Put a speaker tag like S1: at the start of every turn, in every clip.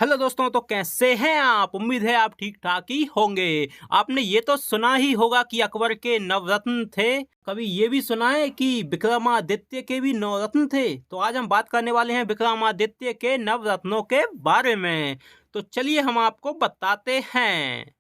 S1: Hello दोस्तों, तो कैसे हैं आप। उम्मीद है आप ठीक ठाक ही होंगे। आपने ये तो सुना ही होगा कि अकबर के नवरत्न थे। कभी ये भी सुना है कि विक्रमादित्य के भी नवरत्न थे। तो आज हम बात करने वाले हैं विक्रमादित्य के नवरत्नों के बारे में। तो चलिए हम आपको बताते हैं।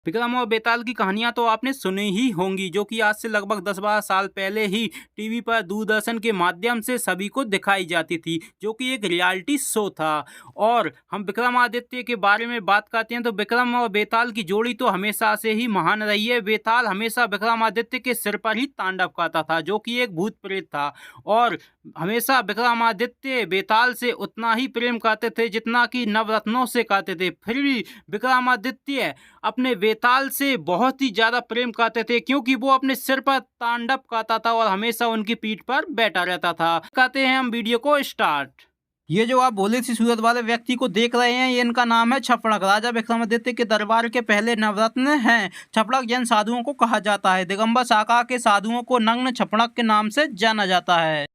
S1: विक्रम और बेताल की कहानियां तो आपने सुनी ही होंगी, जो कि आज से लगभग 10-12 साल पहले ही टीवी पर दूरदर्शन के माध्यम से सभी को दिखाई जाती थी, जो कि एक रियलिटी शो था। और हम विक्रमादित्य के बारे में बात करते हैं तो विक्रम और बेताल की जोड़ी तो हमेशा से ही महान रही है। बेताल हमेशा विक्रमादित्य के सिर पर ही तांडव करता था, जो कि एक भूत प्रेत था। और हमेशा विक्रमादित्य बेताल से उतना ही प्रेम करते थे जितना कि नवरत्नों से करते थे। फिर भी विक्रमादित्य अपने बेताल से बहुत ही ज्यादा प्रेम करते थे, क्योंकि वो अपने सिर पर तांडव करता था और हमेशा उनकी पीठ पर बैठा रहता था। कहते हैं हम वीडियो को स्टार्ट। ये जो आप भोले सी सूरत वाले व्यक्ति को देख रहे हैं, ये इनका नाम है छपड़क। राजा विक्रमादित्य के दरबार के पहले नवरत्न हैं। छपड़क जैन साधुओं को कहा जाता है। दिगंबर शाखा के साधुओं को नग्न छपड़क के नाम से जाना जाता है।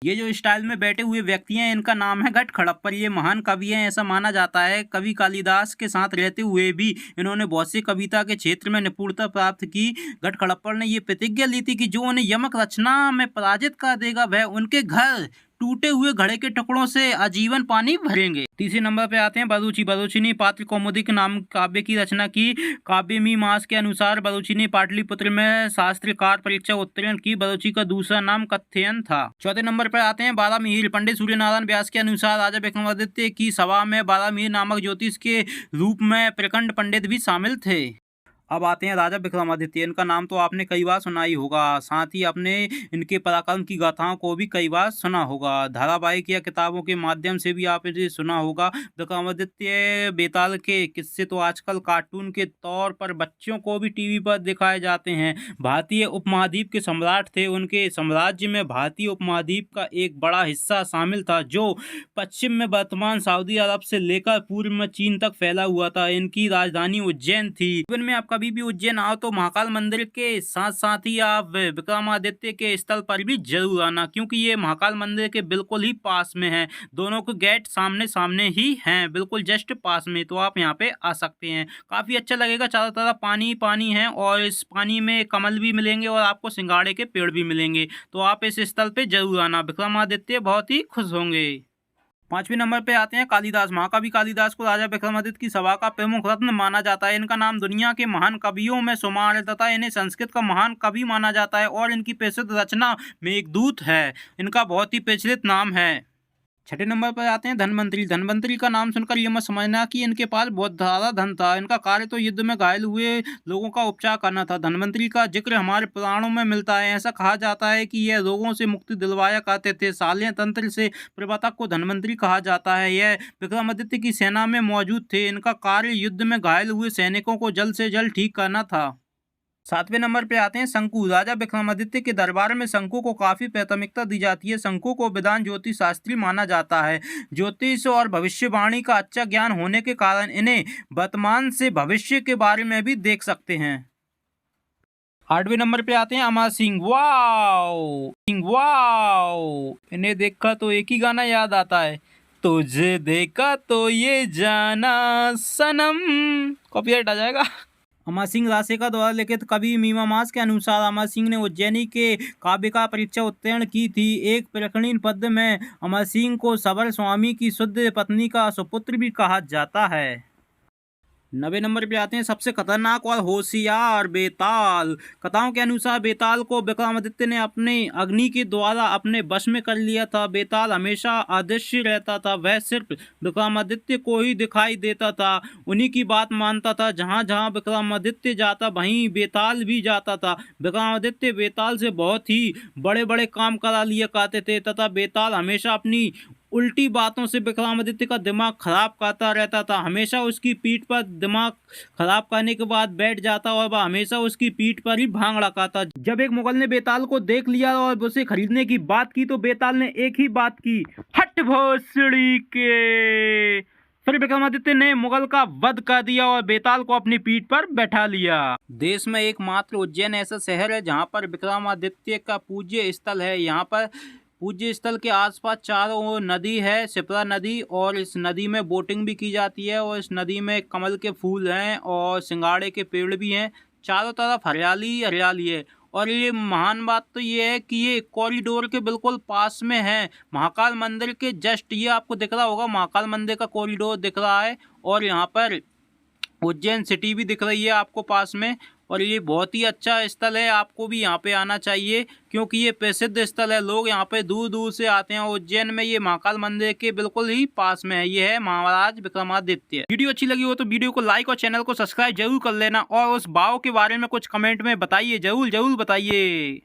S1: ये जो स्टाइल में बैठे हुए व्यक्ति हैं, इनका नाम है घटखड़प्पर। ये महान कवि हैं, ऐसा माना जाता है। कवि कालिदास के साथ रहते हुए भी इन्होंने बहुत सी कविता के क्षेत्र में निपुणता प्राप्त की। घटखड़प्पर ने ये प्रतिज्ञा ली थी कि जो उन्हें यमक रचना में पराजित कर देगा, वह उनके घर टूटे हुए घड़े के टुकड़ों से आजीवन पानी भरेंगे। तीसरे नंबर पे आते हैं बरूची। बरूची ने पात्र कौमुदी के नाम काव्य की रचना की। काव्य मीमांस के अनुसार बरूची ने पाटलिपुत्र में शास्त्रकार परीक्षा उत्तीर्ण की। बरूची का दूसरा नाम कथ्यन था। चौथे नंबर पर आते हैं बारामिहिर। पंडित सूर्य नारायण व्यास के अनुसार राजा विक्रमादित्य की सभा में बारामिहिर नामक ज्योतिष के रूप में प्रखंड पंडित भी शामिल थे। अब आते हैं राजा विक्रमादित्य। इनका नाम तो आपने कई बार सुना ही होगा, साथ ही आपने इनके पराक्रम की गाथाओं को भी कई बार सुना होगा। धारावाहिक या किताबों के माध्यम से भी आपने सुना होगा। विक्रमादित्य बेताल के किस्से तो आजकल कार्टून के तौर पर बच्चों को भी टीवी पर दिखाए जाते हैं। भारतीय उपमहाद्वीप के सम्राट थे। उनके साम्राज्य में भारतीय उपमहाद्वीप का एक बड़ा हिस्सा शामिल था, जो पश्चिम में वर्तमान सऊदी अरब से लेकर पूर्व में चीन तक फैला हुआ था। इनकी राजधानी उज्जैन थी। जीवन में आपका कभी भी उज्जैन आओ तो महाकाल मंदिर के साथ साथ ही आप विक्रमादित्य के स्थल पर भी जरूर आना, क्योंकि ये महाकाल मंदिर के बिल्कुल ही पास में है। दोनों के गेट सामने सामने ही हैं, बिल्कुल जस्ट पास में। तो आप यहाँ पे आ सकते हैं। काफी अच्छा लगेगा। चारों तरफ पानी पानी है और इस पानी में कमल भी मिलेंगे और आपको सिंघाड़े के पेड़ भी मिलेंगे। तो आप इस स्थल पे जरूर आना। विक्रमादित्य बहुत ही खुश होंगे। पांचवें नंबर पे आते हैं कालिदास। महाकवि कालिदास को राजा विक्रमादित्य की सभा का प्रमुख रत्न माना जाता है। इनका नाम दुनिया के महान कवियों में शुमार है तथा इन्हें संस्कृत का महान कवि माना जाता है और इनकी प्रसिद्ध रचना मेघदूत है। इनका बहुत ही प्रचलित नाम है। छठे नंबर पर आते हैं धनवंतरी। धनवंतरी का नाम सुनकर यह मत समझना कि इनके पास बहुत सारा धन था। इनका कार्य तो युद्ध में घायल हुए लोगों का उपचार करना था। धनवंतरी का जिक्र हमारे पुराणों में मिलता है। ऐसा कहा जाता है कि यह रोगों से मुक्ति दिलवाया करते थे। शाल्य तंत्र से प्रवर्तक को धनवंतरी कहा जाता है। यह विक्रमादित्य की सेना में मौजूद थे। इनका कार्य युद्ध में घायल हुए सैनिकों को जल्द से जल्द ठीक करना था। सातवें नंबर पे आते हैं शंकु। राजा विक्रमादित्य के दरबार में शंकु को काफी प्राथमिकता दी जाती है। शंकु को वेदांत ज्योतिष शास्त्री माना जाता है। ज्योतिष और भविष्यवाणी का अच्छा ज्ञान होने के कारण इन्हें वर्तमान से भविष्य के बारे में भी देख सकते हैं। आठवें नंबर पे आते हैं अमर सिंह। वाओ, इन्हें देखकर तो एक ही गाना याद आता है, तुझे देखा तो ये जाना सनम। कॉपीराइट आ जाएगा। अमर सिंह राशिका द्वारा लिखित कवि मीमांस के अनुसार अमर सिंह ने उज्जैनी के काव्य का परीक्षा उत्तीर्ण की थी। एक प्रकरण पद में अमर सिंह को सबर स्वामी की शुद्ध पत्नी का सुपुत्र भी कहा जाता है। 90 नंबर पे आते हैं सबसे खतरनाक और होशियार बेताल। कथाओं के अनुसार बेताल को विक्रमादित्य ने अपने अग्नि के द्वारा अपने वश में कर लिया था। बेताल हमेशा अदृश्य रहता था। वह सिर्फ विक्रमादित्य को ही दिखाई देता था, उन्हीं की बात मानता था। जहाँ जहाँ विक्रमादित्य जाता वहीं बेताल भी जाता था। विक्रमादित्य बेताल से बहुत ही बड़े बड़े काम करा लिया करते थे तथा बेताल हमेशा अपनी उल्टी बातों से विक्रमादित्य का दिमाग खराब करता रहता था। हमेशा उसकी पीठ पर दिमाग खराब करने के बाद बैठ जाता और वह हमेशा उसकी पीठ पर ही भांग लगाता। जब एक मुगल ने बेताल को देख लिया और उसे खरीदने की बात की तो बेताल ने एक ही बात की, हट भोसड़ी के। फिर विक्रमादित्य ने मुगल का वध कर दिया और बेताल को अपनी पीठ पर बैठा लिया। देश में एकमात्र उज्जैन ऐसा शहर है जहाँ पर विक्रमादित्य का पूज्य स्थल है। यहाँ पर पूज्य स्थल के आसपास चारों ओर नदी है, शिप्रा नदी, और इस नदी में बोटिंग भी की जाती है और इस नदी में कमल के फूल हैं और सिंगाड़े के पेड़ भी हैं। चारों तरफ हरियाली ही हरियाली है। और ये महान बात तो ये है कि ये कॉरिडोर के बिल्कुल पास में है, महाकाल मंदिर के जस्ट, ये आपको दिख रहा होगा, महाकाल मंदिर का कॉरिडोर दिख रहा है और यहाँ पर उज्जैन सिटी भी दिख रही है आपको पास में। और ये बहुत ही अच्छा स्थल है, आपको भी यहाँ पे आना चाहिए क्योंकि ये प्रसिद्ध स्थल है। लोग यहाँ पे दूर दूर से आते हैं। उज्जैन में ये महाकाल मंदिर के बिल्कुल ही पास में है। ये है महाराज विक्रमादित्य। वीडियो अच्छी लगी हो तो वीडियो को लाइक और चैनल को सब्सक्राइब जरूर कर लेना और उस भाव के बारे में कुछ कमेंट में बताइए, जरूर बताइए।